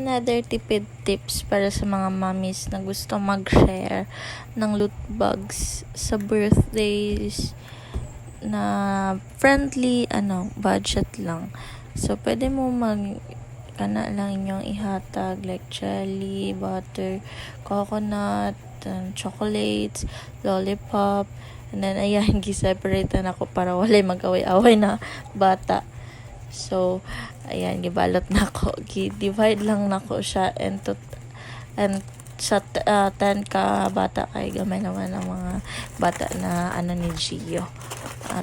another tipid tips para sa mga mommies na gusto mag-share ng loot bags sa birthdays na friendly, budget lang. So, pwede mo kana lang inyong ihatag like jelly, butter, coconut, chocolates, lollipop, and then ayan, gi-separate na ako para walay mag-away-away na bata. So, ayan, gibalot na ako. Gi-divide lang na ko siya and sa 10 ka bata kay gamay naman ang mga bata na ni Gio.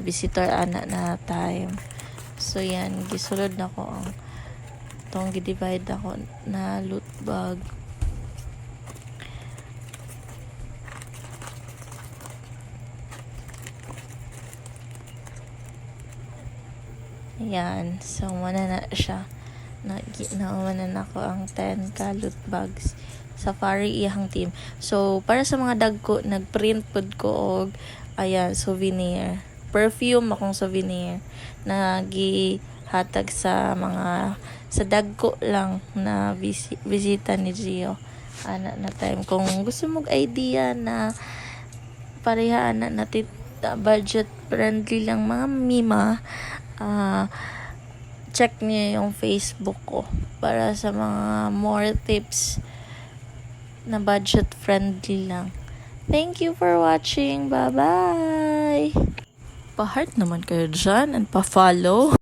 Visitor ana na time. So, yan, gisulod na ko ang itong gi-divide ako na loot bag. Ayan. So, muna na siya. Nauna na ko ang 10 ka loot bags. Safari iyang team. So, para sa mga dagko, nagprint pod ko og ayan, souvenir. Perfume akong souvenir na gihatag sa dagko lang na bisita ni Gio. Ana na time. Kung gusto mong idea na parehaan na natin budget friendly lang mga mima, check niyo yung Facebook ko para sa mga more tips na budget friendly lang. Thank you for watching. Bye-bye! Pa-heart naman kayo dyan and pa-follow.